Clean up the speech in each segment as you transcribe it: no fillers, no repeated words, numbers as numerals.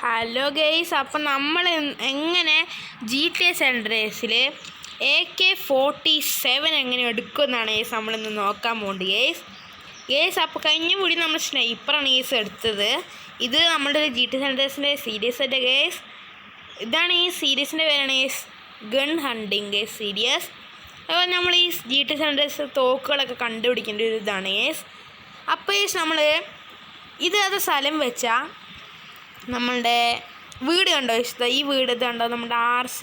Hello guys, അപ്പം നമ്മൾ എങ്ങനെ GTA San Andreasൽ AK-47 എങ്ങനെ എടുക്കുമെന്നാണ് ഗെയ്സ് നമ്മളിന്ന് നോക്കാൻ പോകുന്നത്. ഗെയ്സ് അപ്പോൾ കഴിഞ്ഞ വീഡിയോ നമ്മൾ സ്നൈപ്പറാണ് ഗെയ്സ് എടുത്തത്. ഇത് നമ്മുടെ GTA San Andreasൻ്റെ സീരീസ് അല്ലേ ഗെയ്സ്. ഇതാണ് ഈ സീരീസിൻ്റെ പേരാണ് guys gun hunting guys series. അപ്പോൾ നമ്മൾ ഈ GTA San Andreas തോക്കുകളൊക്കെ കണ്ടുപിടിക്കേണ്ട ഒരു ഇതാണ് ഗെയ്സ്. അപ്പോൾ ഗെയ്സ് നമ്മൾ ഇത് അത് സ്ഥലം വെച്ചാൽ നമ്മളുടെ വീട് കണ്ടോ ഇഷ്ടം, ഈ വീട് ഇത് കണ്ടോ, നമ്മുടെ RC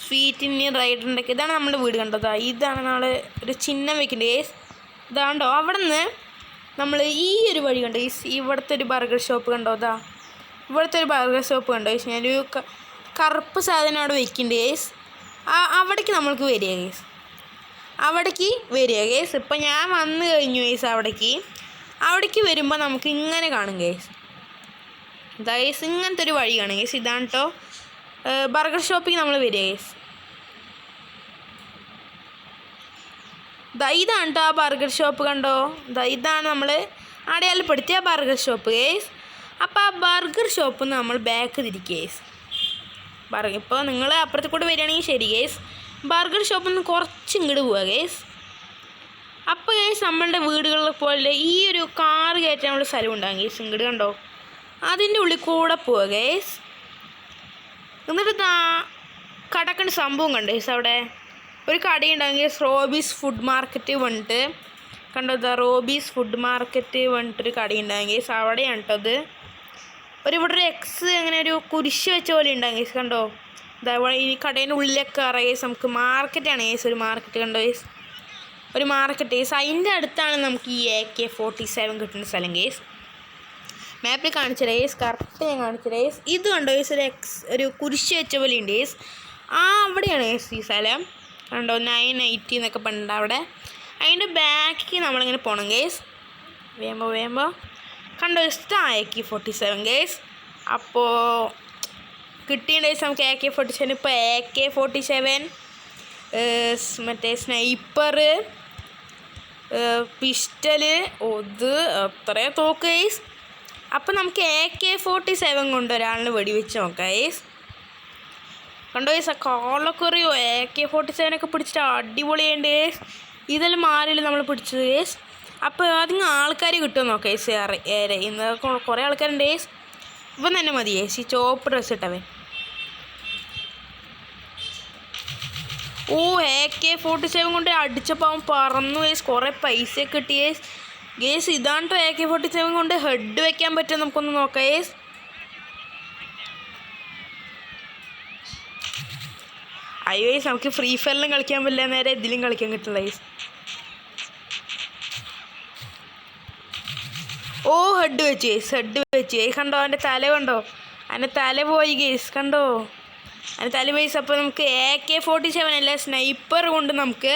സ്വീറ്റ് ഇന്ത്യൻ റൈഡറിൻ്റെ ഒക്കെ ഇതാണ് നമ്മുടെ വീട് കണ്ടോ. ഇതാണ് നമ്മൾ ഒരു ചിഹ്നം വെക്കേണ്ടത് ഗേസ്. ഇതാണ്ടോ അവിടെ നിന്ന് നമ്മൾ ഈ ഒരു വഴി കണ്ടോ ഇവിടുത്തെ ഒരു ബർഗർ ഷോപ്പ് കണ്ടോ. ഇവിടുത്തെ ഒരു ബർഗർ ഷോപ്പ് കണ്ടോ ഗേസ്. ഞാനൊരു കറുപ്പ് സാധനം അവിടെ വെക്കുന്നുണ്ട് ഗേസ്. അവിടേക്ക് നമ്മൾക്ക് വരിക ഗേസ്, അവിടേക്ക് വരിക ഗേസ്. ഇപ്പം ഞാൻ വന്നു കഴിഞ്ഞു ഗേസ്. അവിടേക്ക് വരുമ്പോൾ നമുക്ക് ഇങ്ങനെ കാണും ഗേസ്. ഗൈസ് ഇങ്ങനത്തെ ഒരു വഴിയാണ് ഗൈസ്. ഇതാണ് കേട്ടോ ബർഗർ ഷോപ്പിൽ നമ്മൾ വരിക ഗൈസ്. ഇതാണ് കേട്ടോ ആ ബർഗർ ഷോപ്പ് കണ്ടോ. ഇതാണ് നമ്മൾ അടയാളപ്പെടുത്തിയ ബർഗർ ഷോപ്പ് ഗൈസ്. അപ്പോൾ ആ ബർഗർ ഷോപ്പിൽ നിന്ന് നമ്മൾ ബാക്ക് തിരിക്കുക ഗൈസ്. ഇപ്പോൾ നിങ്ങൾ അപ്പുറത്ത് കൂടെ വരികയാണെങ്കിൽ ശരി ഗൈസ്. ബർഗർ ഷോപ്പിൽ നിന്ന് കുറച്ച് ഇങ്ങോട്ട് പോവുക ഗൈസ്. അപ്പോൾ ഗൈസ് നമ്മളുടെ വീടുകളിൽ പോലെ ഈ ഒരു കാറ് കയറ്റാനുള്ള സ്ഥലം ഉണ്ടാകും ഗൈസ്. ഇങ്ങോട്ട് കണ്ടോ, അതിൻ്റെ ഉള്ളിൽ കൂടെ പോവുക ഗൈസ്. എന്നിട്ട് കടക്കേണ്ട സംഭവം കണ്ടോ ഗൈസ്. അവിടെ ഒരു കടയുണ്ടാകും ഗൈസ്, റോബീസ് ഫുഡ് മാർക്കറ്റ് വന്നിട്ട് കണ്ടോ. റോബീസ് ഫുഡ് മാർക്കറ്റ് വന്നിട്ടൊരു കടയുണ്ടാകും ഗൈസ്. അവിടെയാണ് കേട്ടോ അത്. ഇവിടെ ഒരു എക്സ് അങ്ങനെ ഒരു കുരിശ് വെച്ച പോലെ ഉണ്ടാകും ഗൈസ് കണ്ടോ. ഈ കടേൻ്റെ ഉള്ളിലൊക്കെ അറിയാം ഗൈസ്. നമുക്ക് മാർക്കറ്റാണ് ഗൈസ്, ഒരു മാർക്കറ്റ് കണ്ടോ ഗൈസ്, ഒരു മാർക്കറ്റ് ഗൈസ്. അതിൻ്റെ അടുത്താണ് നമുക്ക് ഈ AK-47 കിട്ടുന്ന സ്ഥലം ഗൈസ്. മാപ്പിൽ കാണിച്ച ഗൈസ്, കറക്റ്റ് ഞാൻ കാണിച്ച ഗൈസ്. ഇത് കണ്ടോ ഗൈസ്, ഒരു കുരിശ് വെച്ച പോലെ ഉണ്ട് ഗൈസ്. അവിടെയാണ് ഗൈസ് ഈ സ്ഥലം കണ്ടോ. 980 എന്നൊക്കെ പണ്ട് അവിടെ. അതിൻ്റെ ബാക്കിൽ നമ്മളിങ്ങനെ പോകണം ഗൈസ്. വേമ്പോ കണ്ടോ ഗൈസ്, AK-47 ഗൈസ്. അപ്പോൾ കിട്ടിയ ഗൈസ് നമുക്ക് AK-47. ഇപ്പോൾ AK-47 മറ്റേ സ്നൈപ്പർ, പിസ്റ്റല്, ഇത് അത്രേ തോക്ക് ഗൈസ്. അപ്പം നമുക്ക് AK-47 കൊണ്ട് ഒരാളിന് വെടിവെച്ച് നോക്കാം ഗൈസ്. കണ്ടോ ഗൈസ്, കോളൊക്കെ അറിയോ AK-47 ഒക്കെ പിടിച്ചിട്ട് അടിപൊളിയുണ്ട് ഗൈസ്. ഇതെല്ലാം മാറിയില്ല നമ്മൾ പിടിച്ചത് ഗൈസ്. അപ്പോൾ അതിന് ആൾക്കാർ കിട്ടുമോ നോക്കാം ഗൈസ്. ഇന്ന് കുറേ ആൾക്കാരുണ്ട് ഗൈസ്. ഇവൻ തന്നെ മതി ഗൈസ്, ഈ ചോപ്പ് ഡ്രസ്സ് ഇട്ടവൻ. AK-47 കൊണ്ട് അടിച്ചപ്പോൾ അവൻ പറന്നു ഗൈസ്. കുറേ പൈസ കിട്ടി ഗൈസ്. ഗേസ് ഇതാണ് കേട്ടോ AK-47 കൊണ്ട് ഹെഡ് വെക്കാൻ പറ്റും. നമുക്കൊന്ന് നോക്കാം ഗേസ്. അയ്യോ ഗേസ്, നമുക്ക് ഫ്രീ ഫയറിലും കളിക്കാൻ പറ്റില്ല, നേരെ ഇതിലും കളിക്കാൻ കിട്ടില്ല ഗേസ്. ഹെഡ് വെച്ച് ഗേസ്. കണ്ടോ അവൻ്റെ തല കണ്ടോ, അവൻ്റെ തല പോയി ഗേസ് കണ്ടോ, അവൻ്റെ തല പോയി. അപ്പോൾ നമുക്ക് AK-47 അല്ല സ്നൈപ്പർ കൊണ്ട് നമുക്ക്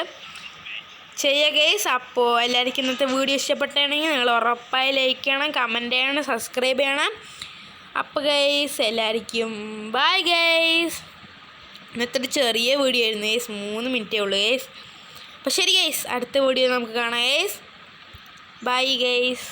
ചെയ്യുക ഗൈസ്. അപ്പോൾ എല്ലാവർക്കും ഇന്നത്തെ വീഡിയോ ഇഷ്ടപ്പെട്ടാണെങ്കിൽ നിങ്ങൾ ഉറപ്പായി ലൈക്ക് ചെയ്യണം, കമൻറ്റ് ചെയ്യണം, സബ്സ്ക്രൈബ് ചെയ്യണം. അപ്പോൾ ഗൈസ് എല്ലാവർക്കും ബൈ ഗൈസ്. ഇന്നത്തെ ഒരു ചെറിയ വീഡിയോ ആയിരുന്നു ഗൈസ്, 3 മിനിറ്റേ ഉള്ളൂ ഗൈസ്. അപ്പോൾ ശരി ഗൈസ്, അടുത്ത വീഡിയോ നമുക്ക് കാണാം ഗൈസ്. Bye guys.